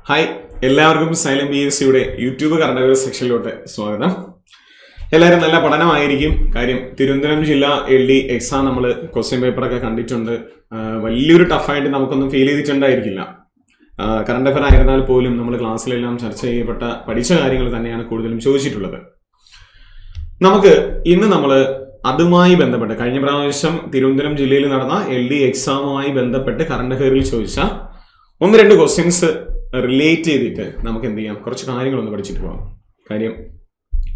Hi, എല്ലാവർക്കും xylem B S സിയുടെ YouTube current affairs സെക്ഷനിലോട്ട് സ്വാഗതം. എല്ലാവരും നല്ല പഠനമായിരിക്കും. കാര്യം തിരുവനന്തപുരം ജില്ല LD എക്സാം നമ്മൾ ക്വസ്റ്റ്യൻ പേപ്പറൊക്കെ കണ്ടിട്ടുണ്ട്. വലിയൊരു ടഫായിട്ട് നമുക്കൊന്നും ഫീൽ ചെയ്തിട്ടുണ്ടായിരിക്കില്ല. കറണ്ട് അഫയർ ആയിരുന്നാൽ പോലും നമ്മൾ ക്ലാസ്സിലെല്ലാം ചർച്ച ചെയ്യപ്പെട്ട പഠിച്ച കാര്യങ്ങൾ തന്നെയാണ് കൂടുതലും ചോദിച്ചിട്ടുള്ളത്. നമുക്ക് ഇന്ന് നമ്മൾ അതുമായി ബന്ധപ്പെട്ട് കഴിഞ്ഞ പ്രാവശ്യം തിരുവനന്തപുരം ജില്ലയിൽ നടന്ന LD എക്സാമുമായി ബന്ധപ്പെട്ട് കറണ്ട് അഫയറിൽ ചോദിച്ച ഒന്ന് രണ്ട് ക്വസ്റ്റ്യൻസ് റിലേറ്റ് ചെയ്തിട്ട് നമുക്ക് എന്ത് ചെയ്യാം, കുറച്ച് കാര്യങ്ങളൊന്ന് പഠിച്ചിട്ട് പോകാം. കാര്യം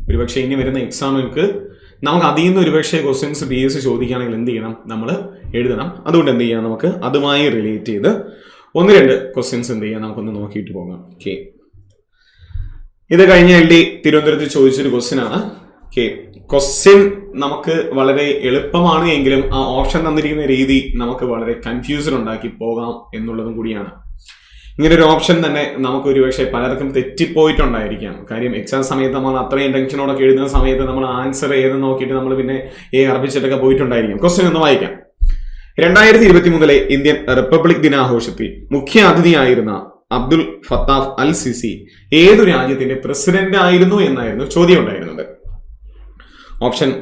ഒരുപക്ഷെ ഇനി വരുന്ന എക്സാമുകൾക്ക് നമുക്ക് അതിൽ നിന്ന് ഒരുപക്ഷെ ക്വസ്റ്റ്യൻസ് PS ചോദിക്കുകയാണെങ്കിൽ എന്ത് ചെയ്യണം, നമ്മൾ എഴുതണം. അതുകൊണ്ട് എന്ത് ചെയ്യാം, നമുക്ക് അതുമായി റിലേറ്റ് ചെയ്ത് ഒന്ന് രണ്ട് ക്വസ്റ്റ്യൻസ് എന്ത് ചെയ്യാം, നമുക്കൊന്ന് നോക്കിയിട്ട് പോകാം. ഓക്കെ, ഇത് കഴിഞ്ഞ LD തിരുവനന്തപുരത്ത് ചോദിച്ചൊരു ക്വസ്റ്റ്യൻ ആണ്. ഓക്കെ, ക്വസ്റ്റ്യൻ നമുക്ക് വളരെ എളുപ്പമാണ് എങ്കിലും ആ ഓപ്ഷൻ തന്നിരിക്കുന്ന രീതി നമുക്ക് വളരെ കൺഫ്യൂസ്ഡ് ഉണ്ടാക്കി പോകാം എന്നുള്ളതും കൂടിയാണ്. ഇങ്ങനെ ഒരു ഓപ്ഷൻ തന്നെ നമുക്ക് ഒരുപക്ഷെ പലർക്കും തെറ്റിപ്പോയിട്ടുണ്ടായിരിക്കാം. കാര്യം എക്സാം സമയത്ത് നമ്മൾ അത്രയും ടെൻഷനോടൊക്കെ എഴുതുന്ന സമയത്ത് നമ്മൾ ആൻസർ ഏത് നോക്കിയിട്ട് നമ്മൾ പിന്നെ അർപ്പിച്ചിട്ടൊക്കെ പോയിട്ടുണ്ടായിരിക്കും. ക്വസ്റ്റ്യൻ ഒന്ന് വായിക്കാം. 2023 ഇന്ത്യൻ റിപ്പബ്ലിക് ദിനാഘോഷത്തിൽ മുഖ്യ അതിഥിയായിരുന്ന അബ്ദുൽ ഫത്താഹ് അൽ സിസി ഏതു രാജ്യത്തിന്റെ പ്രസിഡന്റ് ആയിരുന്നു എന്നായിരുന്നു ചോദ്യം ഉണ്ടായിരുന്നത്. Option: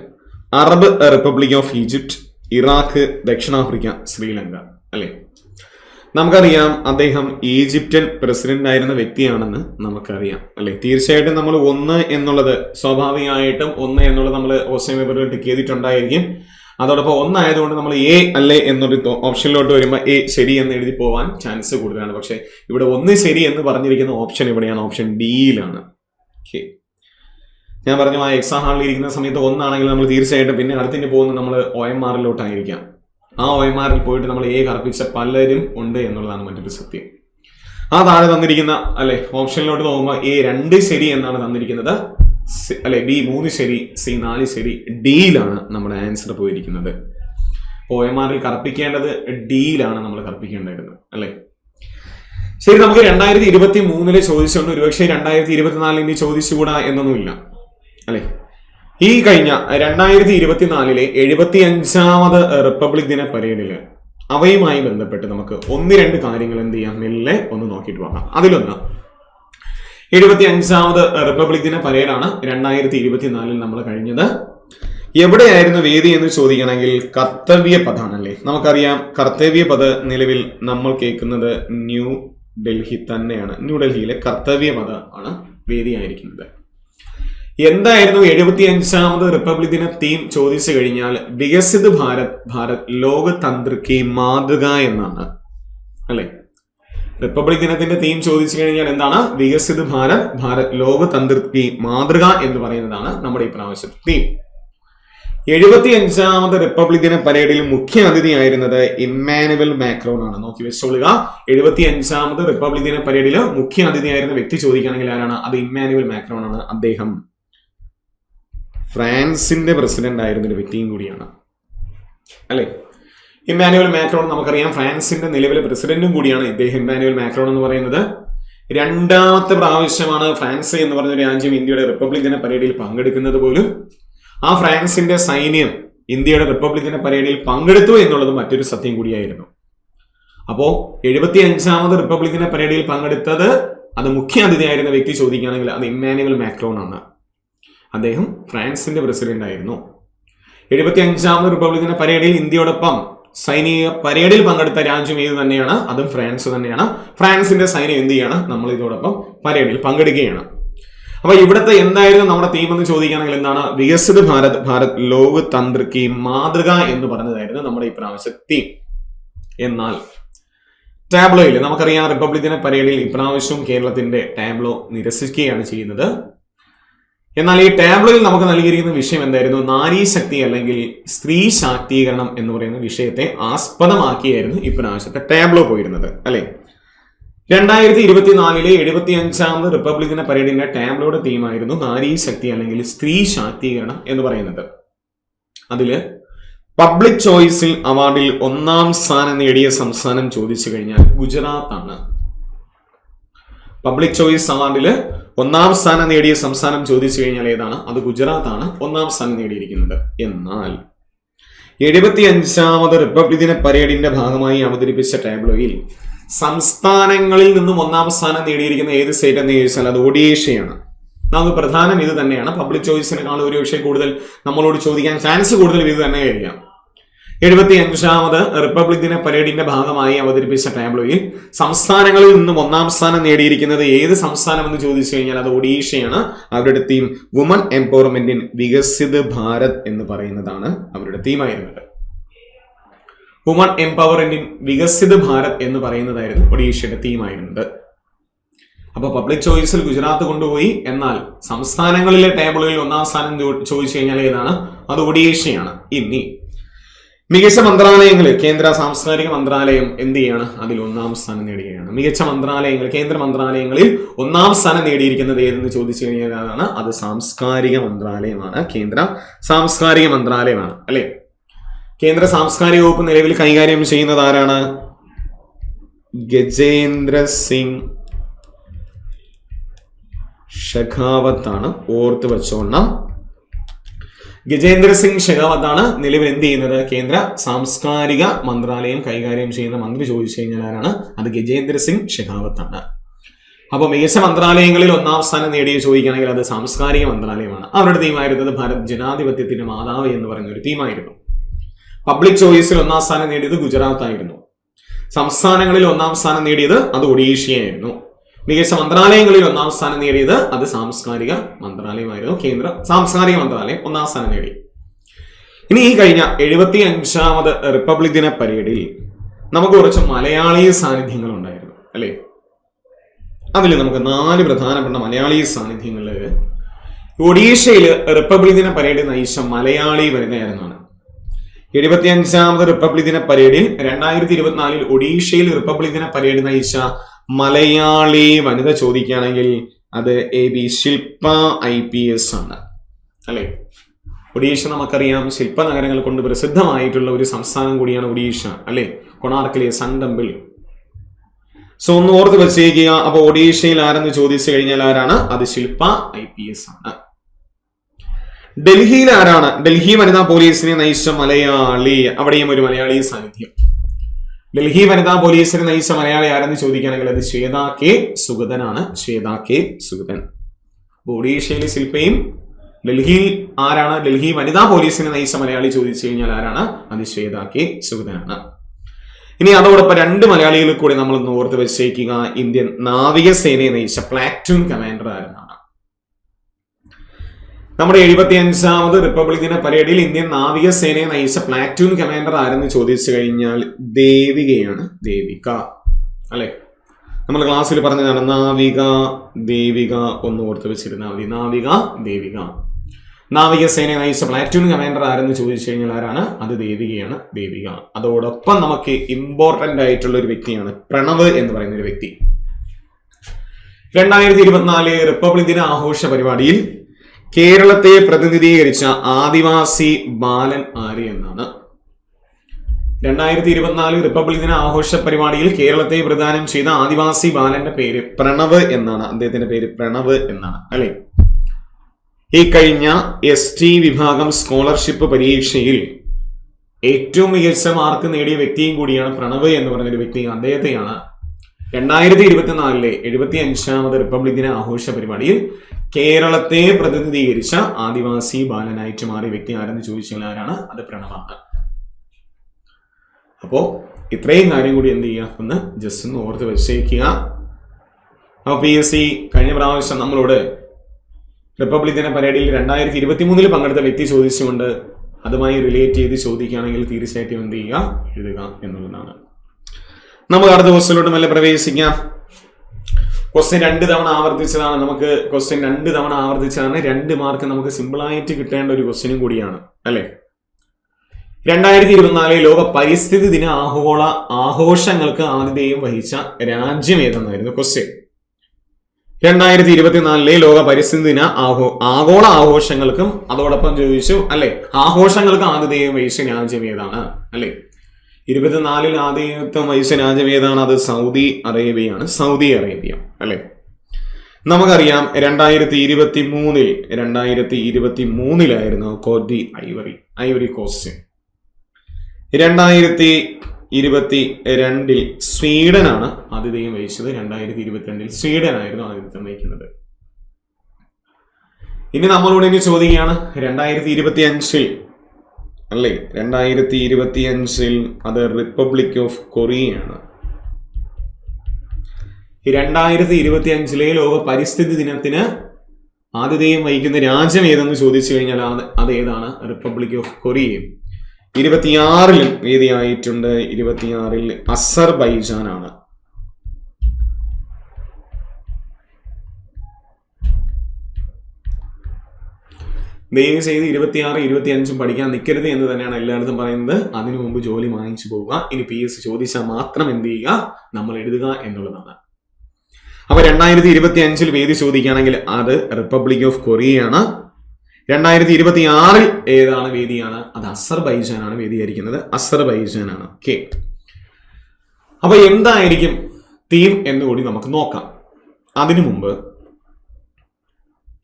Arab republic of Egypt, Iraq, ദക്ഷിണാഫ്രിക്ക, ശ്രീലങ്ക. അല്ലെ, നമുക്കറിയാം അദ്ദേഹം ഈജിപ്ഷ്യൻ പ്രസിഡന്റ് ആയിരുന്ന വ്യക്തിയാണെന്ന് നമുക്കറിയാം. അല്ലെ, തീർച്ചയായിട്ടും നമ്മൾ ഒന്ന് എന്നുള്ളത് സ്വാഭാവികമായിട്ടും ഒന്ന് എന്നുള്ളത് നമ്മൾ ക്വസ്റ്റ്യൻ പേപ്പറിൽ ടിക്ക് ചെയ്തിട്ടുണ്ടായിരിക്കും. അതോടൊപ്പം ഒന്നായതുകൊണ്ട് നമ്മൾ അല്ലേ എന്നൊരു ഓപ്ഷനിലോട്ട് വരുമ്പോൾ ശരി എന്ന് എഴുതി പോവാൻ ചാൻസ് കൂടുതലാണ്. പക്ഷെ ഇവിടെ ഒന്ന് ശരി എന്ന് പറഞ്ഞിരിക്കുന്ന ഓപ്ഷൻ എവിടെയാണ്? ഓപ്ഷൻ ഡിയിലാണ്. ഓക്കെ, ഞാൻ പറഞ്ഞു ആ എക്സാം ഹാളിൽ ഇരിക്കുന്ന സമയത്ത് ഒന്നാണെങ്കിൽ നമ്മൾ തീർച്ചയായിട്ടും പിന്നെ അടുത്തിന് പോകുന്നത് നമ്മൾ OMRലോട്ടായിരിക്കാം. ആ OMRൽ പോയിട്ട് നമ്മൾ കറപ്പിച്ച പലരും ഉണ്ട് എന്നുള്ളതാണ് മറ്റൊരു സത്യം. ആ താഴെ തന്നിരിക്കുന്ന ഓപ്ഷനിലോട്ട് നോക്കുമ്പോൾ രണ്ട് ശരി എന്നാണ് തന്നിരിക്കുന്നത്. B 3 ശരി, C 4 ശരി, ഡിയിലാണ് നമ്മുടെ ആൻസർ പോയിരിക്കുന്നത്. OMRൽ കറപ്പിക്കേണ്ടത് ഡിയിലാണ് നമ്മൾ കറപ്പിക്കേണ്ടായിരുന്നത്. അല്ലെ, ശരി, നമുക്ക് 2023 ചോദിച്ചുകൊണ്ട് ഒരുപക്ഷെ 2024 ചോദിച്ചുകൂടാ എന്നൊന്നുമില്ല. അല്ലെ, ഈ കഴിഞ്ഞ 2024 75ാമത് റിപ്പബ്ലിക് ദിന പരേഡില് അവയുമായി ബന്ധപ്പെട്ട് നമുക്ക് ഒന്ന് രണ്ട് കാര്യങ്ങൾ എന്ത് ചെയ്യാം, മെല്ലെ ഒന്ന് നോക്കിയിട്ട് പോകാം. അതിലൊന്ന് 75ാമത് റിപ്പബ്ലിക് ദിന പരേഡാണ് 2024 നമ്മൾ കഴിഞ്ഞത്. എവിടെയായിരുന്നു വേദി എന്ന് ചോദിക്കണമെങ്കിൽ കർത്തവ്യ പഥാണ്. അല്ലേ, നമുക്കറിയാം കർത്തവ്യ പഥ് നിലവിൽ നമ്മൾ കേൾക്കുന്നത് ന്യൂ ഡൽഹി തന്നെയാണ്. ന്യൂഡൽഹിയിലെ കർത്തവ്യ പഥ ആണ് വേദിയായിരിക്കുന്നത്. എന്തായിരുന്നു 75ാമത് റിപ്പബ്ലിക് ദിന തീം ചോദിച്ചു കഴിഞ്ഞാൽ വികസിത് ഭാരത്, ഭാരത് ലോകതന്ത്ര കി മാതൃക എന്നാണ്. അല്ലെ, റിപ്പബ്ലിക് ദിനത്തിന്റെ തീം ചോദിച്ചു കഴിഞ്ഞാൽ എന്താണ്? വികസിത് ഭാരത്, ഭാരത് ലോകതന്ത്ര കി മാതൃക എന്ന് പറയുന്നതാണ് നമ്മുടെ ഈ പ്രാവശ്യത്തെ തീം. 75ാമത് റിപ്പബ്ലിക് ദിന പരേഡിൽ മുഖ്യ അതിഥിയായിരുന്നത് ഇമ്മാനുവൽ മാക്രോൺ ആണ്. നോക്കി വെച്ചോളുക, 75ാമത് റിപ്പബ്ലിക് ദിന പരേഡിൽ മുഖ്യ അതിഥിയായിരുന്ന വ്യക്തി ചോദിക്കുകയാണെങ്കിൽ ആരാണ്? അത് ഇമ്മാനുവൽ മാക്രോൺ ആണ്. അദ്ദേഹം ഫ്രാൻസിന്റെ പ്രസിഡന്റ് ആയിരുന്ന ഒരു വ്യക്തിയും കൂടിയാണ്. അല്ലെ, ഇമ്മാനുവൽ മാക്രോൺ നമുക്കറിയാം ഫ്രാൻസിന്റെ നിലവിലെ പ്രസിഡന്റും കൂടിയാണ് ഇദ്ദേഹം. ഇമ്മാനുവൽ മാക്രോൺ എന്ന് പറയുന്നത് രണ്ടാമത്തെ പ്രാവശ്യമാണ് ഫ്രാൻസ് എന്ന് പറഞ്ഞ രാജ്യം ഇന്ത്യയുടെ റിപ്പബ്ലിക് ദിന പരേഡിൽ പങ്കെടുക്കുന്നത് പോലും. ആ ഫ്രാൻസിന്റെ സൈന്യം ഇന്ത്യയുടെ റിപ്പബ്ലിക് ദിന പരേഡിൽ പങ്കെടുത്തു എന്നുള്ളത് മറ്റൊരു സത്യം കൂടിയായിരുന്നു. അപ്പോ 75ാമത് റിപ്പബ്ലിക് ദിന പരേഡിൽ പങ്കെടുത്തത് അത് മുഖ്യ അതിഥിയായിരുന്ന വ്യക്തി ചോദിക്കുകയാണെങ്കിൽ അത് ഇമ്മാനുവൽ മാക്രോൺ ആണ്. അദ്ദേഹം ഫ്രാൻസിന്റെ പ്രസിഡന്റ് ആയിരുന്നു. 75ാമത് റിപ്പബ്ലിക് ദിന പരേഡിൽ ഇന്ത്യയോടൊപ്പം സൈനിക പരേഡിൽ പങ്കെടുത്ത രാജ്യം ഏത് തന്നെയാണ്? അതും ഫ്രാൻസ് തന്നെയാണ്. ഫ്രാൻസിന്റെ സൈന്യം എന്ത് ചെയ്യാണ്? നമ്മൾ ഇതോടൊപ്പം പരേഡിൽ പങ്കെടുക്കുകയാണ്. അപ്പൊ ഇവിടുത്തെ എന്തായിരുന്നു നമ്മുടെ തീം എന്ന് ചോദിക്കുകയാണെങ്കിൽ എന്താണ്? വികസിത് ഭാരത്, ഭാരത് ലോകതന്ത്ര കി മാതൃക എന്ന് പറഞ്ഞതായിരുന്നു നമ്മുടെ ഈ പ്രാവശ്യത്തെ തീം. എന്നാൽ ടാബ്ലോയിൽ നമുക്കറിയാം റിപ്പബ്ലിക് ദിന പരേഡിൽ ഇപ്രാവശ്യവും കേരളത്തിന്റെ ടാബ്ലോ നിരസിക്കുകയാണ് ചെയ്യുന്നത്. എന്നാൽ ഈ ടാബ്ലോയിൽ നമുക്ക് നൽകിയിരിക്കുന്ന വിഷയം എന്തായിരുന്നു? നാരീശക്തി അല്ലെങ്കിൽ സ്ത്രീ ശാക്തീകരണം എന്ന് പറയുന്ന വിഷയത്തെ ആസ്പദമാക്കിയായിരുന്നു ഇപ്രാവശ്യത്തെ ടാബ്ലോ പോയിരുന്നത്. അല്ലെ, 2024 75ാമത് റിപ്പബ്ലിക് ദിന പരേഡിന്റെ ടാബ്ലോയുടെ തീമായിരുന്നു നാരീശക്തി അല്ലെങ്കിൽ സ്ത്രീ ശാക്തീകരണം എന്ന് പറയുന്നത്. അതില് പബ്ലിക് ചോയ്സിൽ അവാർഡിൽ 1ാം സ്ഥാനം നേടിയ സംസ്ഥാനം ചോദിച്ചു കഴിഞ്ഞാൽ ഗുജറാത്ത് ആണ്. പബ്ലിക് ചോയ്സ് അവാർഡിൽ 1ാം സ്ഥാനം നേടിയ സംസ്ഥാനം ചോദിച്ചു കഴിഞ്ഞാൽ ഏതാണ്? അത് ഗുജറാത്ത് ആണ് 1ാം സ്ഥാനം നേടിയിരിക്കുന്നത്. എന്നാൽ 75ാമത് റിപ്പബ്ലിക് ദിന പരേഡിന്റെ ഭാഗമായി അവതരിപ്പിച്ച ടാബ്ലോയിൽ സംസ്ഥാനങ്ങളിൽ നിന്നും ഒന്നാം സ്ഥാനം നേടിയിരിക്കുന്ന ഏത് സ്റ്റേറ്റ് എന്ന് ചോദിച്ചാൽ അത് ഒഡീഷയാണ്. നമുക്ക് പ്രധാനം ഇത് തന്നെയാണ്. പബ്ലിക് ചോയ്സിനേക്കാൾ ഒരു പക്ഷേ കൂടുതൽ നമ്മളോട് ചോദിക്കാൻ ചാൻസ് കൂടുതൽ ഇത് തന്നെയായിരിക്കാം. 75ാമത് റിപ്പബ്ലിക് ദിന പരേഡിന്റെ ഭാഗമായി അവതരിപ്പിച്ച ടാബ്ലോയിൽ സംസ്ഥാനങ്ങളിൽ നിന്നും ഒന്നാം സ്ഥാനം നേടിയിരിക്കുന്നത് ഏത് സംസ്ഥാനം എന്ന് ചോദിച്ചു കഴിഞ്ഞാൽ അത് ഒഡീഷയാണ്. അവരുടെ theme woman empowerment in Viksit Bharat എന്ന് പറയുന്നതാണ് അവരുടെ തീമായിരുന്നത്. Woman empowerment in Viksit Bharat എന്ന് പറയുന്നതായിരുന്നു ഒഡീഷയുടെ തീമായിരുന്നത്. അപ്പൊ പബ്ലിക് ചോയ്സിൽ ഗുജറാത്ത് കൊണ്ടുപോയി, എന്നാൽ സംസ്ഥാനങ്ങളിലെ ടേബിളുകളിൽ ഒന്നാം സ്ഥാനം ചോദിച്ചു കഴിഞ്ഞാൽ ഏതാണ്? അത് ഒഡീഷയാണ്. ഇനി മികച്ച മന്ത്രാലയങ്ങൾ, കേന്ദ്ര സാംസ്കാരിക മന്ത്രാലയം എന്ത് ചെയ്യാണ്? അതിൽ ഒന്നാം സ്ഥാനം നേടുകയാണ്. മികച്ച മന്ത്രാലയങ്ങൾ, കേന്ദ്ര മന്ത്രാലയങ്ങളിൽ ഒന്നാം സ്ഥാനം നേടിയിരിക്കുന്നത് ഏതെന്ന് ചോദിച്ചു കഴിഞ്ഞാൽ അതാണ് അത് സാംസ്കാരിക മന്ത്രാലയമാണ്. കേന്ദ്ര സാംസ്കാരിക മന്ത്രാലയമാണ് അല്ലെ. കേന്ദ്ര സാംസ്കാരിക വകുപ്പ് നിലവിൽ കൈകാര്യം ചെയ്യുന്നത് ആരാണ്? ഗജേന്ദ്ര സിംഗ് ഷെഖാവത്ത് ആണ്. ഓർത്ത് വെച്ചോണം. ഗജേന്ദ്ര സിംഗ് ഷെഖാവത്ത് ആണ് നിലവിൽ എന്ത് ചെയ്യുന്നത്? കേന്ദ്ര സാംസ്കാരിക മന്ത്രാലയം കൈകാര്യം ചെയ്യുന്ന മന്ത്രി ചോദിച്ചു കഴിഞ്ഞാൽ ആരാണ്? അത് ഗജേന്ദ്ര സിംഗ് ഷെഖാവത്ത് ആണ്. അപ്പോൾ മികച്ച മന്ത്രാലയങ്ങളിൽ ഒന്നാം സ്ഥാനം നേടിയ ചോദിക്കുകയാണെങ്കിൽ അത് സാംസ്കാരിക മന്ത്രാലയമാണ്. അവരുടെ തീമായിരുന്നത് ഭാരത് ജനാധിപത്യത്തിന്റെ മാതാവ് എന്ന് പറയുന്ന ഒരു തീമായിരുന്നു. പബ്ലിക് ചോയ്സിൽ ഒന്നാം സ്ഥാനം നേടിയത് ഗുജറാത്ത് ആയിരുന്നു. സംസ്ഥാനങ്ങളിൽ ഒന്നാം സ്ഥാനം നേടിയത് അത് ഒഡീഷയായിരുന്നു. മികച്ച മന്ത്രാലയങ്ങളിൽ ഒന്നാം സ്ഥാനം നേടിയത് അത് സാംസ്കാരിക മന്ത്രാലയമായിരുന്നു. കേന്ദ്ര സാംസ്കാരിക മന്ത്രാലയം ഒന്നാം സ്ഥാനം നേടി. ഇനി ഈ കഴിഞ്ഞ 75ാമത് റിപ്പബ്ലിക് ദിന പരേഡിൽ നമുക്ക് കുറച്ച് മലയാളി സാന്നിധ്യങ്ങൾ ഉണ്ടായിരുന്നു അല്ലെ. അതിൽ നമുക്ക് 4 പ്രധാനപ്പെട്ട മലയാളി സാന്നിധ്യങ്ങളിൽ ഒഡീഷയിൽ റിപ്പബ്ലിക് ദിന പരേഡ് നയിച്ച മലയാളി വനിതയായിരുന്നാണ്. 75ാമത് റിപ്പബ്ലിക് ദിന പരേഡിൽ 2024 ഒഡീഷയിൽ റിപ്പബ്ലിക് ദിന പരേഡ് നയിച്ച മലയാളി വനിത ചോദിക്കുകയാണെങ്കിൽ അത് AB ശില്പ IPS ആണ് അല്ലെ. ഒഡീഷ നമുക്കറിയാം ശില്പ നഗരങ്ങൾ കൊണ്ട് പ്രസിദ്ധമായിട്ടുള്ള ഒരു സംസ്ഥാനം കൂടിയാണ് ഒഡീഷ അല്ലെ. കൊണാർക്കിലെ സൺ ടെമ്പിൾ. സോ ഒന്ന് ഓർത്ത് വെച്ചേക്കുക. അപ്പൊ ഒഡീഷയിൽ ആരെന്ന് ചോദിച്ചു കഴിഞ്ഞാൽ ആരാണ്? അത് ശില്പ IPS ആണ്. ഡൽഹിയിൽ ആരാണ്? ഡൽഹി വനിതാ പോലീസിനെ നയിച്ച മലയാളി. അവിടെയും ഒരു മലയാളി സാന്നിധ്യം. ഡൽഹി വനിതാ പോലീസിനെ നയിച്ച മലയാളി ആരെന്ന് ചോദിക്കുകയാണെങ്കിൽ അത് ശ്വേത കെ സുഗതനാണ്. ശ്വേത കെ സുഗതൻ. ഒഡീഷയിലെ ശില്പയും ഡൽഹിയിൽ ആരാണ്? ഡൽഹി വനിതാ പോലീസിനെ നയിച്ച മലയാളി ചോദിച്ചു കഴിഞ്ഞാൽ ആരാണ്? അത് ശ്വേത കെ സുഗതനാണ്. ഇനി അതോടൊപ്പം 2 മലയാളികൾ കൂടി നമ്മൾ ഓർത്ത് വെച്ചേക്കുക. ഇന്ത്യൻ നാവികസേനയെ നയിച്ച പ്ലാറ്റൂൺ കമാൻഡർ ആരെന്നാണ്. നമ്മുടെ 75ാമത് റിപ്പബ്ലിക് ദിന പരേഡിൽ ഇന്ത്യൻ നാവികസേനയെ നയിച്ച പ്ലാറ്റൂൺ കമാൻഡർ ആരെന്ന് ചോദിച്ചു കഴിഞ്ഞാൽ ദേവികയാണ്. ദേവിക അല്ലെ. നമ്മൾ ക്ലാസ്സിൽ പറഞ്ഞതാണ് നാവിക ദേവിക. ഒന്ന് ഓർത്ത് വെച്ചിരുന്നാൽ മതി. നാവിക ദേവിക. നാവികസേനയെ നയിച്ച പ്ലാറ്റൂൺ കമാൻഡർ ആരെന്ന് ചോദിച്ചു കഴിഞ്ഞാൽ ആരാണ്? അത് ദേവികയാണ്. ദേവിക. അതോടൊപ്പം നമുക്ക് ഇമ്പോർട്ടന്റ് ആയിട്ടുള്ള ഒരു വ്യക്തിയാണ് പ്രണവ് എന്ന് പറയുന്ന ഒരു വ്യക്തി. 2024 റിപ്പബ്ലിക് ദിന ആഘോഷ പരിപാടിയിൽ കേരളത്തെ പ്രതിനിധീകരിച്ച ആദിവാസി ബാലൻ ആര് എന്നാണ്. 2024 റിപ്പബ്ലിക് ദിന ആഘോഷ പരിപാടിയിൽ കേരളത്തെ പ്രദാനം ചെയ്ത ആദിവാസി ബാലന്റെ പേര് പ്രണവ് എന്നാണ്. അദ്ദേഹത്തിന്റെ പേര് പ്രണവ് എന്നാണ് അല്ലെ. ഈ കഴിഞ്ഞ ST വിഭാഗം സ്കോളർഷിപ്പ് പരീക്ഷയിൽ ഏറ്റവും മികച്ച മാർക്ക് നേടിയ വ്യക്തിയും കൂടിയാണ് പ്രണവ് എന്ന് പറഞ്ഞൊരു വ്യക്തി. അദ്ദേഹത്തെയാണ് 2024 75ാമത് റിപ്പബ്ലിക് ദിന ആഘോഷ പരിപാടിയിൽ കേരളത്തെ പ്രതിനിധീകരിച്ച ആദിവാസി ബാലനായിട്ട് മാറിയ വ്യക്തി ആരെന്ന് ചോദിച്ചാൽ ആരാണ്? അത് പ്രണവാണ്. അപ്പോ ഇത്രയും കാര്യം കൂടി എന്ത് ചെയ്യുക? ഒന്ന് ജസ്റ്റ് ഒന്ന് ഓർത്ത് വെച്ചേക്കുക. അപ്പൊ PSC കഴിഞ്ഞ പ്രാവശ്യം നമ്മളോട് റിപ്പബ്ലിക് ദിന പരേഡിൽ 2023 പങ്കെടുത്ത വ്യക്തി ചോദിച്ചുകൊണ്ട് അതുമായി റിലേറ്റ് ചെയ്ത് ചോദിക്കുകയാണെങ്കിൽ തീർച്ചയായിട്ടും എന്ത് ചെയ്യുക? എഴുതുക എന്നുള്ളതാണ്. നമുക്ക് അടുത്ത ക്വസ്റ്റ്യനിലോട്ട് മെല്ലെ പ്രവേശിക്കാം. ക്വസ്റ്റ്യൻ 2 തവണ ആവർത്തിച്ചതാണ്. നമുക്ക് ക്വസ്റ്റ്യൻ 2 തവണ ആവർത്തിച്ചതാണ്. 2 മാർക്ക് നമുക്ക് സിമ്പിളായിട്ട് കിട്ടേണ്ട ഒരു ക്വസ്റ്റ്യനും കൂടിയാണ് അല്ലെ. 2024 ലോക പരിസ്ഥിതി ദിന ആഗോള ആഘോഷങ്ങൾക്ക് ആതിഥേയം വഹിച്ച രാജ്യം ഏതെന്നായിരുന്നു ക്വസ്റ്റ്യൻ. 2024 ലോക പരിസ്ഥിതി ദിന ആഗോള ആഘോഷങ്ങൾക്കും അതോടൊപ്പം ചോദിച്ചു അല്ലെ ആഘോഷങ്ങൾക്ക് ആതിഥേയം വഹിച്ച രാജ്യം ഏതാണ് അല്ലെ. 24 ആതിഥേയത്വം വഹിച്ച രാജ്യം ഏതാണ്? അത് സൗദി അറേബ്യയാണ്. സൗദി അറേബ്യ അല്ലെ. നമുക്കറിയാം 2023 കോറ്റ് ദി ഐവറി കോസ്റ്റ്. 2024 2022 സ്വീഡനാണ് ആതിഥേയം വഹിച്ചത്. 2022 സ്വീഡനായിരുന്നു ആതിഥ്യം വഹിക്കുന്നത്. ഇനി നമ്മളോട് ഇനി ചോദിക്കുകയാണ് 2025 അല്ലേ, 2025 അത് റിപ്പബ്ലിക് ഓഫ് കൊറിയയാണ്. 2025 ലോക പരിസ്ഥിതി ദിനത്തിന് ആതിഥേയം വഹിക്കുന്ന രാജ്യം ഏതെന്ന് ചോദിച്ചു കഴിഞ്ഞാൽ അത് ഏതാണ്? റിപ്പബ്ലിക് ഓഫ് കൊറിയയും. 26 വേദിയായിട്ടുണ്ട്. 26 അസർബൈജാൻ ആണ്. ദയവ് ചെയ്ത് 26, 25 പഠിക്കാൻ നിൽക്കരുത് എന്ന് തന്നെയാണ് എല്ലായിടത്തും പറയുന്നത്. അതിനു മുമ്പ് ജോലി വാങ്ങിച്ചു പോവുക. ഇനി PS ചോദിച്ചാൽ മാത്രം എന്ത് ചെയ്യുക? നമ്മൾ എഴുതുക എന്നുള്ളതാണ്. അപ്പൊ 2025 വേദി ചോദിക്കുകയാണെങ്കിൽ അത് റിപ്പബ്ലിക് ഓഫ് കൊറിയയാണ്. 2026 ഏതാണ് വേദിയാണ്? അത് അസർബൈജാനാണ് വേദിയായിരിക്കുന്നത്. അസർബൈജാനാണ്. ഓക്കെ, അപ്പൊ എന്തായിരിക്കും തീം എന്നുകൂടി നമുക്ക് നോക്കാം. അതിനു മുമ്പ്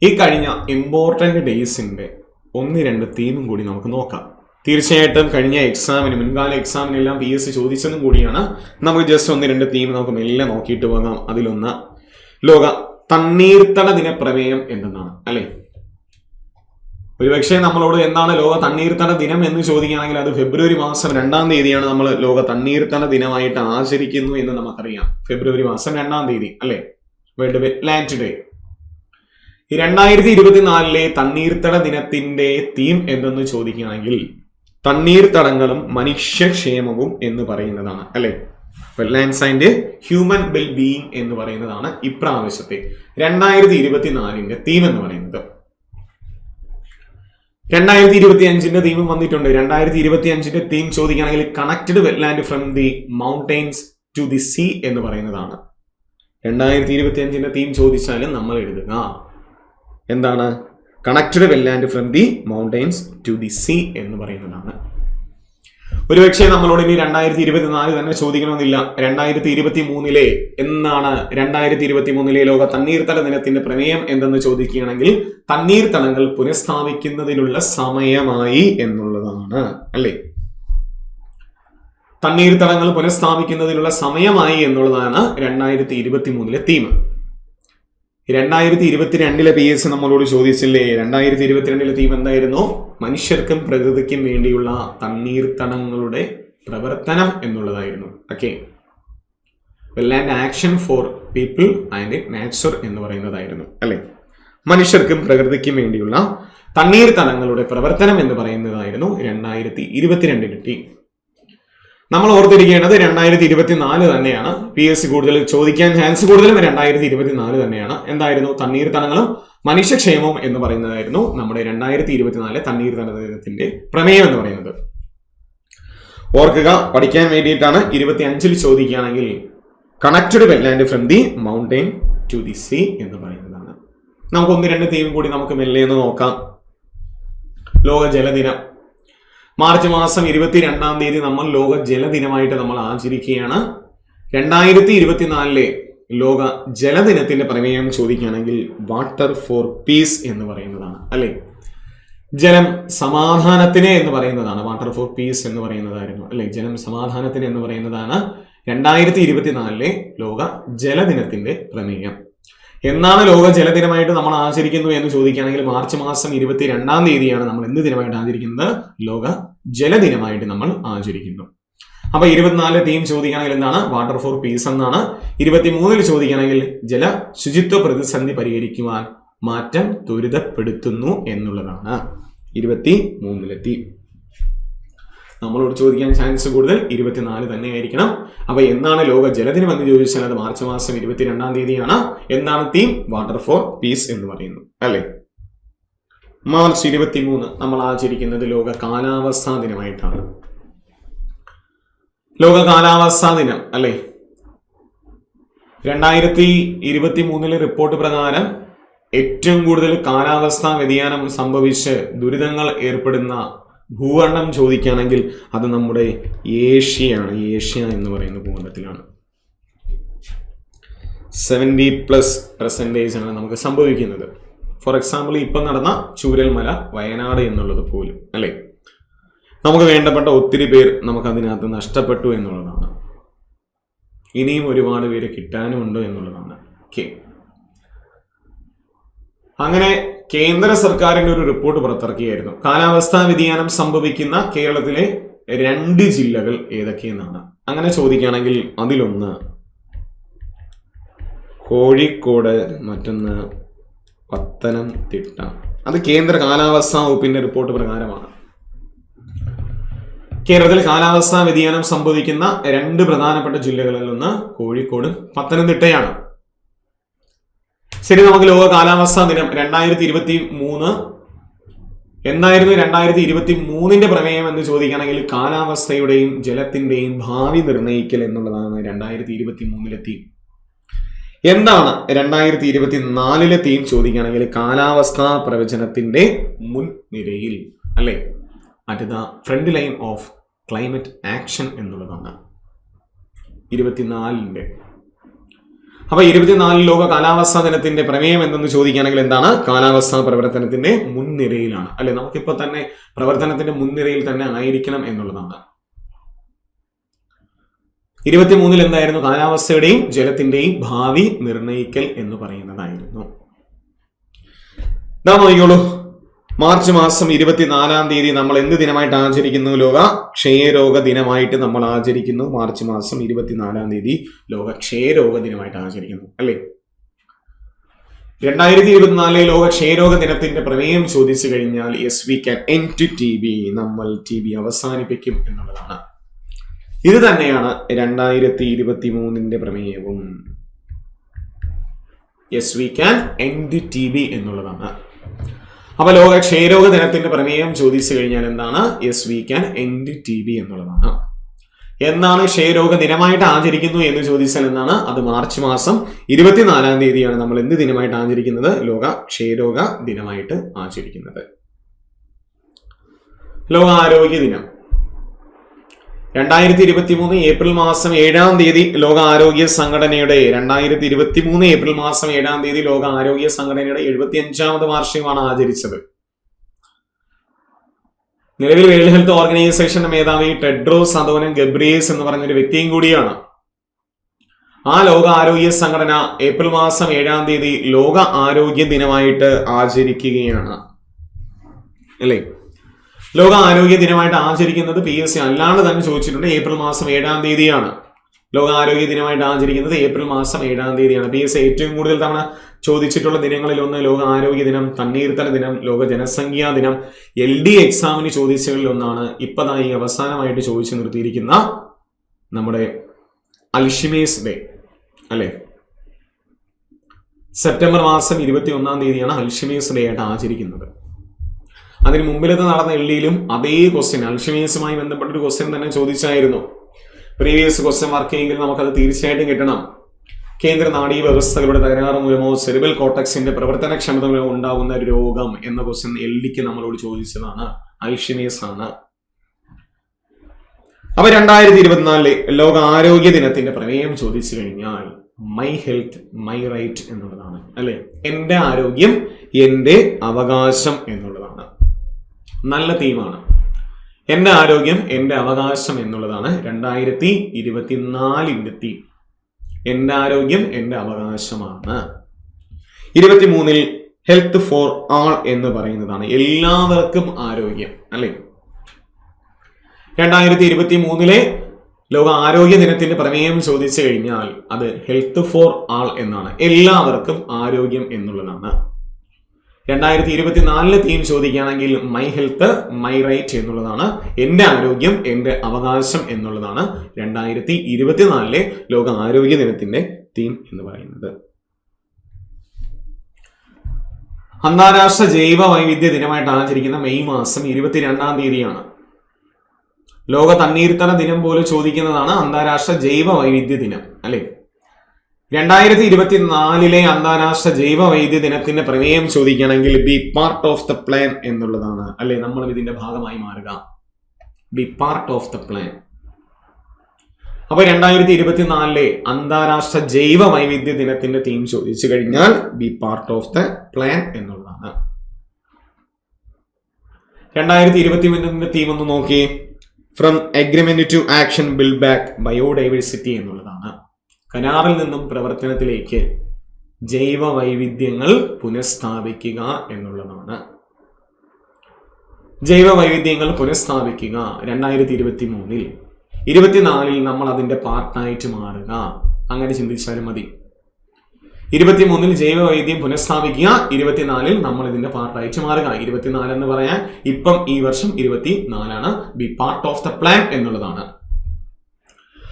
ഈ കഴിഞ്ഞ ഇമ്പോർട്ടന്റ് ഡേയ്സിന്റെ 1-2 തീമും കൂടി നമുക്ക് നോക്കാം. തീർച്ചയായിട്ടും കഴിഞ്ഞ എക്സാമിന്, മുൻകാല എക്സാമിനെല്ലാം PS ചോദിച്ചതും കൂടിയാണ്. നമുക്ക് ജസ്റ്റ് 1-2 തീം നമുക്ക് മെല്ലെ നോക്കിയിട്ട് പോകാം. അതിലൊന്ന് ലോക തണ്ണീർത്തട ദിന പ്രമേയം എന്തെന്നാണ് അല്ലെ. ഒരുപക്ഷെ നമ്മളോട് എന്താണ് ലോക തണ്ണീർത്തട ദിനം എന്ന് ചോദിക്കുകയാണെങ്കിൽ അത് ഫെബ്രുവരി മാസം 2-ാം തീയതിയാണ് നമ്മൾ ലോക തണ്ണീർത്തട ദിനമായിട്ട് ആചരിക്കുന്നു എന്ന് നമുക്കറിയാം. ഫെബ്രുവരി മാസം 2-ാം തീയതി അല്ലെ, വേൾഡ് വെറ്റ്ലാൻഡ് ഡേ. 2024 തണ്ണീർത്തട ദിനത്തിന്റെ തീം എന്തെന്ന് ചോദിക്കുകയാണെങ്കിൽ തണ്ണീർത്തടങ്ങളും മനുഷ്യക്ഷേമവും എന്ന് പറയുന്നതാണ് അല്ലെ. Wetlands and human well being എന്ന് പറയുന്നതാണ് ഇപ്രാവശ്യത്തെ 2024 തീം എന്ന് പറയുന്നത്. 2025 തീമും വന്നിട്ടുണ്ട്. 2025 തീം ചോദിക്കുകയാണെങ്കിൽ connected wetland from the mountains to the sea എന്ന് പറയുന്നതാണ്. 2025 തീം ചോദിച്ചാലും നമ്മൾ എഴുതുക എന്താണ്? Connected wetland from the mountains to the sea എന്ന് പറയുന്നതാണ്. ഒരുപക്ഷെ നമ്മളോട് ഇനി 2024 തന്നെ ചോദിക്കണമെന്നില്ല. 2023 എന്നാണ് 2023 ലോക തണ്ണീർത്തട ദിനത്തിന്റെ പ്രമേയം എന്തെന്ന് ചോദിക്കുകയാണെങ്കിൽ തണ്ണീർത്തടങ്ങൾ പുനഃസ്ഥാപിക്കുന്നതിനുള്ള സമയമായി എന്നുള്ളതാണ് അല്ലേ. തണ്ണീർത്തടങ്ങൾ പുനഃസ്ഥാപിക്കുന്നതിനുള്ള സമയമായി എന്നുള്ളതാണ് 2023 തീം. 2022 PS നമ്മളോട് ചോദിച്ചില്ലേ, 2022 തീം എന്തായിരുന്നു? മനുഷ്യർക്കും പ്രകൃതിക്കും വേണ്ടിയുള്ള തണ്ണീർത്തടങ്ങളുടെ പ്രവർത്തനം എന്നുള്ളതായിരുന്നു. Okay, wetland action for people and nature എന്ന് പറയുന്നതായിരുന്നു അല്ലെ. മനുഷ്യർക്കും പ്രകൃതിക്കും വേണ്ടിയുള്ള തണ്ണീർത്തടങ്ങളുടെ പ്രവർത്തനം എന്ന് പറയുന്നതായിരുന്നു 2022 തീം. നമ്മൾ ഓർത്തിരിക്കേണ്ടത് 2024 തന്നെയാണ്. PS കൂടുതൽ ചോദിക്കാൻ ചാൻസ് കൂടുതലും 2024 തന്നെയാണ്. എന്തായിരുന്നു? തണ്ണീർത്തടങ്ങളും മനുഷ്യക്ഷേമവും എന്ന് പറയുന്നതായിരുന്നു നമ്മുടെ 2024 തണ്ണീർത്തട ദിനത്തിന്റെ പ്രമേയം എന്ന് പറയുന്നത്. ഓർക്കുക, പഠിക്കാൻ വേണ്ടിയിട്ടാണ്. 25 ചോദിക്കുകയാണെങ്കിൽ connected wetland from the mountain to the sea എന്ന് പറയുന്നതാണ്. നമുക്ക് 1-2 തീം കൂടി നമുക്ക് മെല്ലെ ഒന്ന് നോക്കാം. ലോക ജലദിനം മാർച്ച് മാസം 22-ാം തീയതി നമ്മൾ ലോക ജലദിനമായിട്ട് നമ്മൾ ആചരിക്കുകയാണ്. 2024 ലോക ജലദിനത്തിന്റെ പ്രമേയം ചോദിക്കുകയാണെങ്കിൽ വാട്ടർ ഫോർ പീസ് എന്ന് പറയുന്നതാണ് അല്ലെ. ജലം സമാധാനത്തിന് എന്ന് പറയുന്നതാണ്. വാട്ടർ ഫോർ പീസ് എന്ന് പറയുന്നതായിരുന്നു അല്ലെ. ജലം സമാധാനത്തിന് എന്ന് പറയുന്നതാണ് 2024 ലോക ജലദിനത്തിന്റെ പ്രമേയം. എന്നാണ് ലോക ജലദിനമായിട്ട് നമ്മൾ ആചരിക്കുന്നു എന്ന് ചോദിക്കുകയാണെങ്കിൽ മാർച്ച് മാസം 22-ാം തീയതിയാണ് നമ്മൾ എന്ത് ദിനമായിട്ട് ആചരിക്കുന്നത്? ലോക ജലദിനമായിട്ട് നമ്മൾ ആചരിക്കുന്നു. അപ്പൊ 24 തീം ചോദിക്കുകയാണെങ്കിൽ എന്താണ്? വാട്ടർ ഫോർ പീസ് എന്നാണ്. 23 ചോദിക്കുകയാണെങ്കിൽ ജല ശുചിത്വ പ്രതിസന്ധി പരിഹരിക്കുവാൻ മാറ്റം ത്വരിതപ്പെടുത്തുന്നു എന്നുള്ളതാണ് 23 തീം. നമ്മളോട് ചോദിക്കാൻ ചാൻസ് കൂടുതൽ 24 തന്നെയായിരിക്കണം. അപ്പൊ എന്നാണ് ലോക ജലദിനം എന്ന് ചോദിച്ചാൽ അത് മാർച്ച് മാസം 22-ാം തീയതിയാണ്. എന്താണ് തീം? വാട്ടർ ഫോർ പീസ് എന്ന് പറയുന്നു അല്ലെ. മാർച്ച് 23 നമ്മൾ ആചരിക്കുന്നത് ലോക കാലാവസ്ഥാ ദിനമായിട്ടാണ്. ലോക കാലാവസ്ഥാ ദിനം അല്ലെ. 2023 റിപ്പോർട്ട് പ്രകാരം ഏറ്റവും കൂടുതൽ കാലാവസ്ഥാ വ്യതിയാനം സംഭവിച്ച് ദുരിതങ്ങൾ ഏർപ്പെടുന്ന ഭൂഖണ്ഡം ചോദിക്കുകയാണെങ്കിൽ അത് നമ്മുടെ ഏഷ്യയാണ്. ഏഷ്യ എന്ന് പറയുന്ന ഭൂഖണ്ഡത്തിലാണ് 70% ആണ് നമുക്ക് സംഭവിക്കുന്നത്. ഫോർ എക്സാമ്പിൾ ഇപ്പം നടന്ന ചൂരൽമല, വയനാട് എന്നുള്ളത് പോലും അല്ലെ. നമുക്ക് വേണ്ടപ്പെട്ട ഒത്തിരി പേർ നമുക്ക് അതിനകത്ത് നഷ്ടപ്പെട്ടു എന്നുള്ളതാണ്. ഇനിയും ഒരുപാട് പേര് കിട്ടാനുമുണ്ട് എന്നുള്ളതാണ്. അങ്ങനെ കേന്ദ്ര സർക്കാരിന്റെ ഒരു റിപ്പോർട്ട് പുറത്തിറക്കിയായിരുന്നു. കാലാവസ്ഥാ വ്യതിയാനം സംഭവിക്കുന്ന കേരളത്തിലെ 2 ജില്ലകൾ ഏതൊക്കെയെന്നാണ്. അങ്ങനെ ചോദിക്കുകയാണെങ്കിൽ അതിലൊന്ന് കോഴിക്കോട്, മറ്റൊന്ന് പത്തനംതിട്ട. അത് കേന്ദ്ര കാലാവസ്ഥാ വകുപ്പിന്റെ റിപ്പോർട്ട് പ്രകാരമാണ്. കേരളത്തിൽ കാലാവസ്ഥാ വ്യതിയാനം സംഭവിക്കുന്ന 2 പ്രധാനപ്പെട്ട ജില്ലകളിൽ ഒന്ന് കോഴിക്കോടും പത്തനംതിട്ടയാണ്. ശരി, നമുക്ക് ലോക കാലാവസ്ഥാ ദിനം 2023 എന്തായിരുന്നു 2023 പ്രമേയം എന്ന് ചോദിക്കുകയാണെങ്കിൽ കാലാവസ്ഥയുടെയും ജലത്തിന്റെയും ഭാവി നിർണ്ണയിക്കൽ എന്നുള്ളതാണ് 2023 തീം. എന്താണ് 2024 തീം ചോദിക്കുകയാണെങ്കിൽ കാലാവസ്ഥാ പ്രവചനത്തിന്റെ മുൻനിരയിൽ, അല്ലെ, at the front line of climate action എന്നുള്ളതാണ് 24. അപ്പൊ 24 ലോക കാലാവസ്ഥാ ദിനത്തിന്റെ പ്രമേയം എന്തെന്ന് ചോദിക്കുകയാണെങ്കിൽ എന്താണ്? കാലാവസ്ഥാ പ്രവർത്തനത്തിന്റെ മുൻനിരയിലാണ്, അല്ലെ, നമുക്കിപ്പോ തന്നെ പ്രവർത്തനത്തിന്റെ മുൻനിരയിൽ തന്നെ ആയിരിക്കണം എന്നുള്ളതാണ്. 23 എന്തായിരുന്നു? കാലാവസ്ഥയുടെയും ജലത്തിന്റെയും ഭാവി നിർണ്ണയിക്കൽ എന്ന് പറയുന്നതായിരുന്നു. നോക്കിക്കോളൂ, മാർച്ച് മാസം 24-ാം തീയതി നമ്മൾ എന്ത് ദിനമായിട്ട് ആചരിക്കുന്നു? ലോക ക്ഷയരോഗ ദിനമായിട്ട് നമ്മൾ ആചരിക്കുന്നു. മാർച്ച് മാസം 24-ാം തീയതി ലോക ക്ഷയരോഗ ദിനമായിട്ട് ആചരിക്കുന്നു, അല്ലേ? 2024 ലോക ക്ഷയരോഗ ദിനത്തിന്റെ പ്രമേയം ചോദിച്ചു കഴിഞ്ഞാൽ yes we can end TB, നമ്മൾ TB അവസാനിപ്പിക്കും എന്നുള്ളതാണ്. ഇത് തന്നെയാണ് 2023 പ്രമേയവും. Yes we can end TB എന്നുള്ളതാണ്. അപ്പൊ ലോക ക്ഷയരോഗ ദിനത്തിന്റെ പ്രമേയം ചോദിച്ചു കഴിഞ്ഞാൽ എന്താണ്? Yes we can end TB എന്നുള്ളതാണ്. എന്താണ് ക്ഷയരോഗ ദിനമായിട്ട് ആചരിക്കുന്നു എന്ന് ചോദിച്ചാൽ എന്താണ്? അത് മാർച്ച് മാസം 24-ാം തീയതിയാണ് നമ്മൾ എന്ത് ദിനമായിട്ട് ആചരിക്കുന്നത്? ലോക ക്ഷയരോഗ ദിനമായിട്ട് ആചരിക്കുന്നത്. ലോക ആരോഗ്യ ദിനം 2023 ഏപ്രിൽ മാസം 7-ാം തീയതി ലോക ആരോഗ്യ സംഘടനയുടെ 2023 ഏപ്രിൽ മാസം 7-ാം തീയതി ലോക ആരോഗ്യ സംഘടനയുടെ 75-ാമത് വാർഷികമാണ് ആചരിച്ചത്. നിലവിൽ വേൾഡ് ഹെൽത്ത് ഓർഗനൈസേഷന്റെ മേധാവി ടെഡ്രോസ് അദോനം ഗബ്രിയേസ് എന്ന് പറഞ്ഞൊരു വ്യക്തിയും കൂടിയാണ്. ആ ലോക ആരോഗ്യ സംഘടന ഏപ്രിൽ മാസം 7-ാം തീയതി ലോക ആരോഗ്യ ദിനമായിട്ട് ആചരിക്കുകയാണ്, അല്ലേ? ലോക ആരോഗ്യ ദിനമായിട്ട് ആചരിക്കുന്നത് PSC അല്ലാണ്ട് തന്നെ ചോദിച്ചിട്ടുണ്ട്. ഏപ്രിൽ മാസം 7-ാം തീയതിയാണ് ലോക ആരോഗ്യ ദിനമായിട്ട് ആചരിക്കുന്നത്. ഏപ്രിൽ മാസം 7-ാം തീയതിയാണ്. PSC ഏറ്റവും കൂടുതൽ തവണ ചോദിച്ചിട്ടുള്ള ദിനങ്ങളിൽ ഒന്ന് ലോക ആരോഗ്യ ദിനം, തണ്ണീർത്തട ദിനം, ലോക ജനസംഖ്യാ ദിനം, LD എക്സാമിന് ചോദിച്ചതിൽ ഒന്നാണ് ഇപ്പതായി അവസാനമായിട്ട് ചോദിച്ചു നിർത്തിയിരിക്കുന്ന നമ്മുടെ അൽഷിമേഴ്സ് ഡേ, അല്ലെ? സെപ്റ്റംബർ മാസം 21-ാം തീയതിയാണ് അൽഷിമേഴ്സ് ഡേ ആയിട്ട് ആചരിക്കുന്നത്. അതിന് മുമ്പിലത്തെ നടന്ന LDയിലും അതേ ക്വസ്റ്റ്യൻ, അൽഷിമേഴ്സുമായി ബന്ധപ്പെട്ടൊരു ക്വസ്റ്റ്യൻ തന്നെ ചോദിച്ചായിരുന്നു. പ്രീവിയസ് ക്വസ്റ്റ്യൻ വർക്കെങ്കിൽ നമുക്കത് തീർച്ചയായിട്ടും കിട്ടണം. കേന്ദ്ര നാഡീ വ്യവസ്ഥകളുടെ തകരാറ് മൂലമോ സെറിബൽ കോർട്ടക്സിന്റെ പ്രവർത്തനക്ഷമത മൂലമോ ഉണ്ടാകുന്ന രോഗം എന്ന ക്വസ്റ്റ്യൻ LDക്ക് നമ്മളോട് ചോദിച്ചതാണ്. അൽഷിമേഴ്സ് ആണ്. അപ്പൊ 2024 ലോക ആരോഗ്യ ദിനത്തിന്റെ പ്രമേയം ചോദിച്ചു കഴിഞ്ഞാൽ മൈ ഹെൽത്ത് മൈ റൈറ്റ് എന്നുള്ളതാണ്, അല്ലെ? എന്റെ ആരോഗ്യം എന്റെ അവകാശം എന്നുള്ളതാണ്. നല്ല തീമാണ്. എന്റെ ആരോഗ്യം എന്റെ അവകാശം എന്നുള്ളതാണ് 2024 തീം. എന്റെ ആരോഗ്യം എന്റെ അവകാശമാണ്. 23 ഹെൽത്ത് ഫോർ ആൾ എന്ന് പറയുന്നതാണ് എല്ലാവർക്കും ആരോഗ്യം, അല്ലെ? 2023 ലോക ആരോഗ്യ ദിനത്തിന്റെ പ്രമേയം ചോദിച്ചു കഴിഞ്ഞാൽ അത് ഹെൽത്ത് ഫോർ ആൾ എന്നാണ്, എല്ലാവർക്കും ആരോഗ്യം എന്നുള്ളതാണ്. 2024 തീം ചോദിക്കുകയാണെങ്കിൽ മൈ ഹെൽത്ത് മൈ റൈറ്റ് എന്നുള്ളതാണ്. എന്റെ ആരോഗ്യം എന്റെ അവകാശം എന്നുള്ളതാണ് 2024 ലോക ആരോഗ്യ ദിനത്തിന്റെ തീം എന്ന് പറയുന്നത്. അന്താരാഷ്ട്ര ജൈവ വൈവിധ്യ ദിനമായിട്ട് ആചരിക്കുന്ന മെയ് മാസം 22-ാം തീയതിയാണ്. ലോക തണ്ണീർത്തട ദിനം പോലെ ചോദിക്കുന്നതാണ് അന്താരാഷ്ട്ര ജൈവ വൈവിധ്യ ദിനം, അല്ലെ? 2024 അന്താരാഷ്ട്ര ജൈവ വൈവിധ്യ ദിനത്തിന്റെ പ്രമേയം ചോദിക്കുകയാണെങ്കിൽ be part of the plan എന്നുള്ളതാണ്, അല്ലെ? നമ്മൾ ഇതിന്റെ ഭാഗമായി മാറുക, be part of the plan. അപ്പൊ 2024 അന്താരാഷ്ട്ര ജൈവ വൈവിധ്യ ദിനത്തിന്റെ തീം ചോദിച്ചു കഴിഞ്ഞാൽ be part of the plan എന്നുള്ളതാണ്. 2023 തീം ഒന്ന് നോക്കി. From agreement to action build back biodiversity എന്നുള്ളതാണ്. കരാറിൽ നിന്നും പ്രവർത്തനത്തിലേക്ക് ജൈവ വൈവിധ്യങ്ങൾ പുനഃസ്ഥാപിക്കുക എന്നുള്ളതാണ്. ജൈവ വൈവിധ്യങ്ങൾ പുനഃസ്ഥാപിക്കുക 2023. 24 നമ്മൾ അതിന്റെ പാർട്ടായിട്ട് മാറുക. അങ്ങനെ ചിന്തിച്ചാലും മതി. 23 ജൈവ വൈവിധ്യം പുനഃസ്ഥാപിക്കുക, 24 നമ്മൾ ഇതിന്റെ പാർട്ടായിട്ട് മാറുക. 24 എന്ന് പറയാൻ ഇപ്പം ഈ വർഷം 24 B part of the plan എന്നുള്ളതാണ്.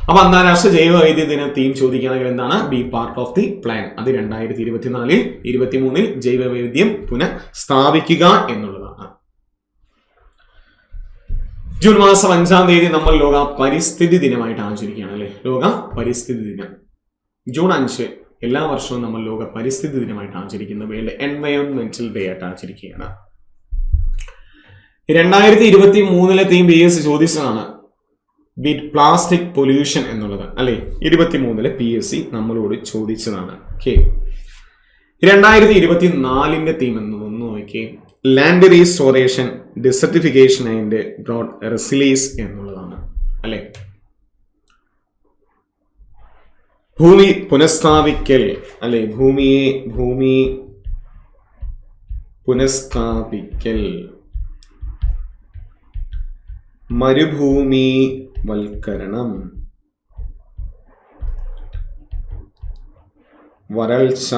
അപ്പൊ അന്താരാഷ്ട്ര ജൈവ വൈവിധ്യ ദിന തീം ചോദിക്കുകയാണെങ്കിൽ എന്താണ്? B part of the plan. അത് 2024 23 ജൈവ വൈവിധ്യം പുനഃസ്ഥാപിക്കുക എന്നുള്ളതാണ്. ജൂൺ മാസം 5-ാം തീയതി നമ്മൾ ലോക പരിസ്ഥിതി ദിനമായിട്ട് ആചരിക്കുകയാണ് അല്ലെ. ലോക പരിസ്ഥിതി ദിനം ജൂൺ 5 എല്ലാ വർഷവും നമ്മൾ ലോക പരിസ്ഥിതി ദിനമായിട്ട് ആചരിക്കുന്ന വേൾഡ് എൻവയോൺമെന്റൽ ഡേ ആയിട്ട് ആചരിക്കുകയാണ്. 2023 തീം BS ചോദിച്ചതാണ് ബീറ്റ് പ്ലാസ്റ്റിക് പൊല്യൂഷൻ എന്നുള്ളത് അല്ലെ. 23 PSC നമ്മളോട് ചോദിച്ചതാണ്. 2024 തീം എന്നൊന്ന് നോക്കി. Land restoration, desertification and broad resilience എന്നുള്ളതാണ് അല്ലെ. ഭൂമി പുനഃസ്ഥാപിക്കൽ അല്ലെ. ഭൂമി പുനഃസ്ഥാപിക്കൽ, മരുഭൂമി വൽക്കരണം, വരൾച്ച,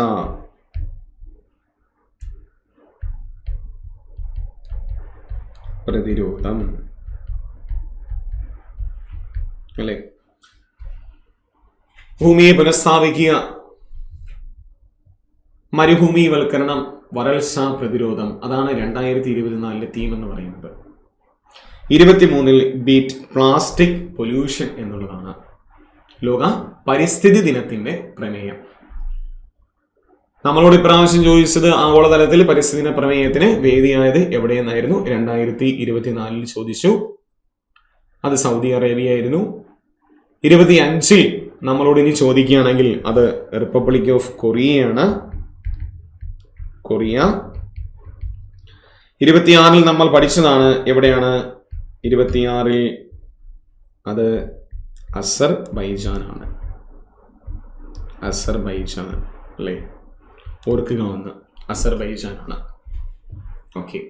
പ്രതിരോധം അല്ലെ. ഭൂമിയെ പുനഃസ്ഥാപിക്കുക, മരുഭൂമിവൽക്കരണം, വരൾച്ച, പ്രതിരോധം. അതാണ് 2024 തീം എന്ന് പറയുന്നത്. 23 ബീറ്റ് പ്ലാസ്റ്റിക് പൊല്യൂഷൻ എന്നുള്ളതാണ് ലോക പരിസ്ഥിതി ദിനത്തിന്റെ പ്രമേയം. നമ്മളോട് ഇപ്രാവശ്യം ചോദിച്ചത് ആഗോളതലത്തിൽ പരിസ്ഥിതി ദിന പ്രമേയത്തിന് വേദിയായത് എവിടെയെന്നായിരുന്നു? 2024 ചോദിച്ചു. അത് സൗദി അറേബ്യ ആയിരുന്നു. 25 നമ്മളോട് ഇനി ചോദിക്കുകയാണെങ്കിൽ അത് റിപ്പബ്ലിക് ഓഫ് കൊറിയയാണ്. കൊറിയ. 26 നമ്മൾ പഠിച്ചതാണ്. എവിടെയാണ് 26? അത് അസർബൈജാനാണ്. അസർബൈജാൻ അല്ലേ, ഓർക്കുക ഒന്ന്, അസർബൈജാനാണ്. ഓക്കെ,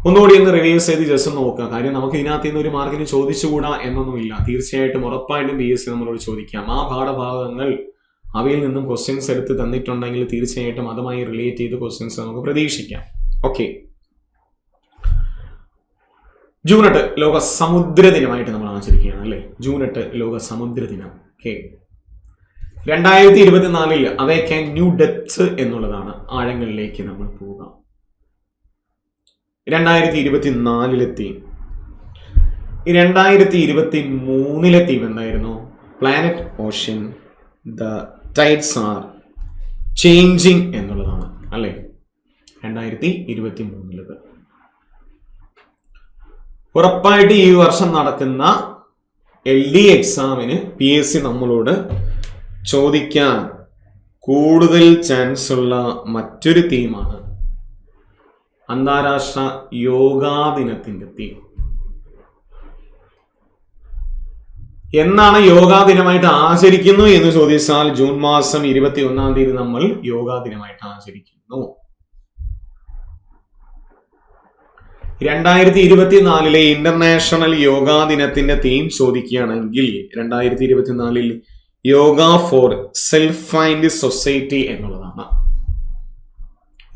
ഒന്നുകൂടി ഒന്ന് റിവ്യൂസ് ചെയ്ത് ജസ്റ്റ് നോക്കുക. കാര്യം നമുക്ക് ഇതിനകത്ത് നിന്ന് ഒരു മാർക്കിന് ചോദിച്ചുകൂടാ എന്നൊന്നുമില്ല. തീർച്ചയായിട്ടും ഉറപ്പായിട്ടും BS നമ്മളോട് ചോദിക്കാം. ആ പാഠഭാഗങ്ങൾ അവയിൽ നിന്നും ക്വസ്റ്റ്യൻസ് എടുത്ത് തന്നിട്ടുണ്ടെങ്കിൽ തീർച്ചയായിട്ടും അതുമായി റിലേറ്റ് ചെയ്ത് ക്വസ്റ്റ്യൻസ് നമുക്ക് പ്രതീക്ഷിക്കാം. ഓക്കെ, ജൂൺ 8 ലോക സമുദ്ര ദിനമായിട്ട് നമ്മൾ ആചരിക്കുകയാണ് അല്ലെ. ജൂൺ 8 ലോക സമുദ്ര ദിനം. ഓക്കെ, 2024 അവേക്കൻ ന്യൂ ഡെപ്ത്സ് എന്നുള്ളതാണ്. ആഴങ്ങളിലേക്ക് നമ്മൾ പോവുക. 2024 തീം. 2023 തീം എന്തായിരുന്നു? Planet ocean, the tides R changing എന്നുള്ളതാണ് അല്ലെ. 2023 ഉറപ്പായിട്ട് ഈ വർഷം നടക്കുന്ന LD എക്സാമിന് PSC നമ്മളോട് ചോദിക്കാൻ കൂടുതൽ ചാൻസ് ഉള്ള മറ്റൊരു തീമാണ് അന്താരാഷ്ട്ര യോഗാ ദിനത്തിന്റെ തീം. എന്നാണ് യോഗാ ദിനമായിട്ട് ആചരിക്കുന്നു എന്ന് ചോദിച്ചാൽ ജൂൺ മാസം 21-ാം തീയതി നമ്മൾ യോഗാ ദിനമായിട്ട് ആചരിക്കുന്നു. 2024 ഇന്റർനാഷണൽ യോഗാ ദിനത്തിന്റെ തീം ചോദിക്കുകയാണെങ്കിൽ 2024 yoga for self and society എന്നുള്ളതാണ്.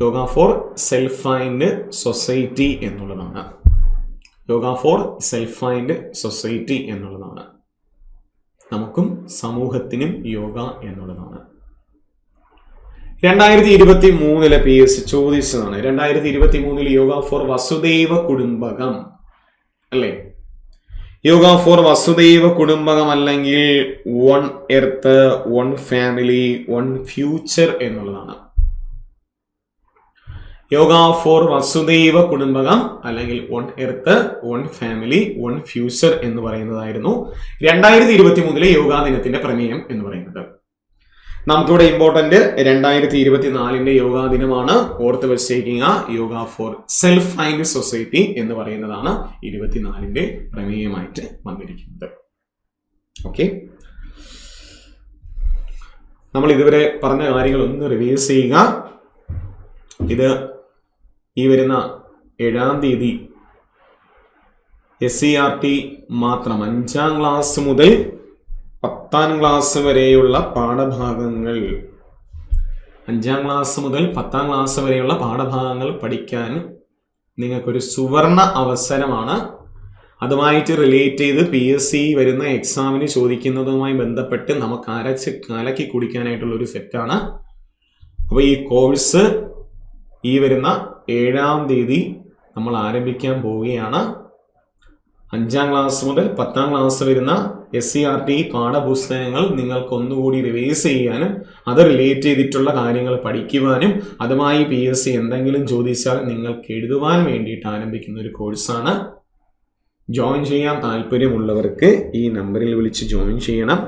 Yoga for self and society എന്നുള്ളതാണ്. Yoga for self and society എന്നുള്ളതാണ്. നമുക്കും സമൂഹത്തിനും യോഗ എന്നുള്ളതാണ്. 2023 PSC ചോദിച്ചതാണ്. 2023 യോഗ ഫോർ വസുദൈവ കുടുംബകം അല്ലേ. യോഗ ഫോർ വസുദൈവ കുടുംബകം അല്ലെങ്കിൽ one earth, one family, one future എന്നുള്ളതാണ്. യോഗ ഫോർ വസുദൈവ കുടുംബകം അല്ലെങ്കിൽ one earth, one family, one future എന്ന് പറയുന്നതായിരുന്നു 2023 യോഗാ ദിനത്തിന്റെ പ്രമേയം എന്ന് പറയുന്നത്. നമുക്കിവിടെ ഇമ്പോർട്ടന്റ് 2024 യോഗാ ദിനമാണ്. ഓർത്ത് വെച്ചേക്കുക. Yoga for self and society എന്ന് പറയുന്നതാണ് 24 പ്രമേയമായിട്ട് വന്നിരിക്കുന്നത്. ഓക്കെ, നമ്മൾ ഇതുവരെ പറഞ്ഞ കാര്യങ്ങൾ ഒന്ന് റിവൈസ് ചെയ്യുക. ഇത് ഈ വരുന്ന 7-ാം തീയതി SCERT മാത്രം 5ാം ക്ലാസ് മുതൽ 10ാം ക്ലാസ് വരെയുള്ള പാഠഭാഗങ്ങൾ 5ാം ക്ലാസ് മുതൽ 10ാം ക്ലാസ് വരെയുള്ള പാഠഭാഗങ്ങൾ പഠിക്കാൻ നിങ്ങൾക്കൊരു സുവർണ അവസരമാണ്. അതുമായിട്ട് റിലേറ്റ് ചെയ്ത് PSC വരുന്ന എക്സാമിന് ചോദിക്കുന്നതുമായി ബന്ധപ്പെട്ട് നമുക്ക് അരച്ച് കലക്കി കുടിക്കാനായിട്ടുള്ള ഒരു സെറ്റാണ്. അപ്പോൾ ഈ കോഴ്സ് ഈ വരുന്ന 7-ാം തീയതി നമ്മൾ ആരംഭിക്കാൻ പോവുകയാണ്. 5ാം ക്ലാസ് മുതൽ 10ാം ക്ലാസ് വരുന്ന SCERT പാഠപുസ്തകങ്ങൾ നിങ്ങൾക്ക് ഒന്നുകൂടി റിവൈസ് ചെയ്യാനും അത് റിലേറ്റ് ചെയ്തിട്ടുള്ള കാര്യങ്ങൾ പഠിക്കുവാനും അതുമായി PSC എന്തെങ്കിലും ചോദിച്ചാൽ നിങ്ങൾക്ക് എഴുതുവാൻ വേണ്ടിയിട്ട് ആരംഭിക്കുന്ന ഒരു കോഴ്സാണ്. ജോയിൻ ചെയ്യാൻ താല്പര്യമുള്ളവർക്ക് ഈ നമ്പറിൽ വിളിച്ച് ജോയിൻ ചെയ്യണം.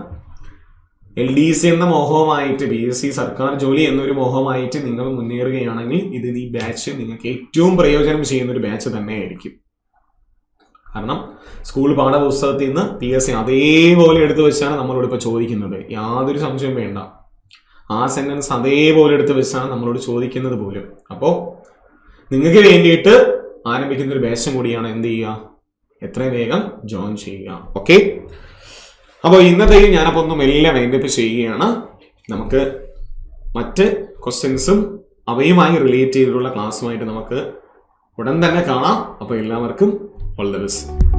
LDC എന്ന മോഹവുമായിട്ട് PSC സർക്കാർ ജോലി എന്നൊരു മോഹമായിട്ട് നിങ്ങൾ മുന്നേറുകയാണെങ്കിൽ ഈ ബാച്ച് നിങ്ങൾക്ക് ഏറ്റവും പ്രയോജനം ചെയ്യുന്ന ഒരു ബാച്ച് തന്നെയായിരിക്കും. കാരണം സ്കൂൾ പാഠപുസ്തകത്തിൽ നിന്ന് PSC അതേപോലെ എടുത്തു വെച്ചാണ് നമ്മളോട് ഇപ്പോൾ ചോദിക്കുന്നത്. യാതൊരു സംശയം വേണ്ട. ആ സെന്റൻസ് അതേപോലെ എടുത്ത് വെച്ചാണ് നമ്മളോട് ചോദിക്കുന്നത് പോലും. അപ്പോൾ നിങ്ങൾക്ക് വേണ്ടിയിട്ട് ആരംഭിക്കുന്ന ഒരു ബാച്ചും കൂടിയാണ്. എന്ത് ചെയ്യുക, എത്രയും വേഗം ജോയിൻ ചെയ്യുക. ഓക്കെ, അപ്പോൾ ഇന്നത്തെ ഞാനപ്പോൾ ഒന്നും എല്ലാം വൈൻഡപ്പ് ചെയ്യുകയാണ്. നമുക്ക് മറ്റ് ക്വസ്റ്റ്യൻസും അവയുമായി റിലേറ്റ് ചെയ്തിട്ടുള്ള ക്ലാസ്സുമായിട്ട് നമുക്ക് ഉടൻ തന്നെ കാണാം. അപ്പോൾ എല്ലാവർക്കും all the best.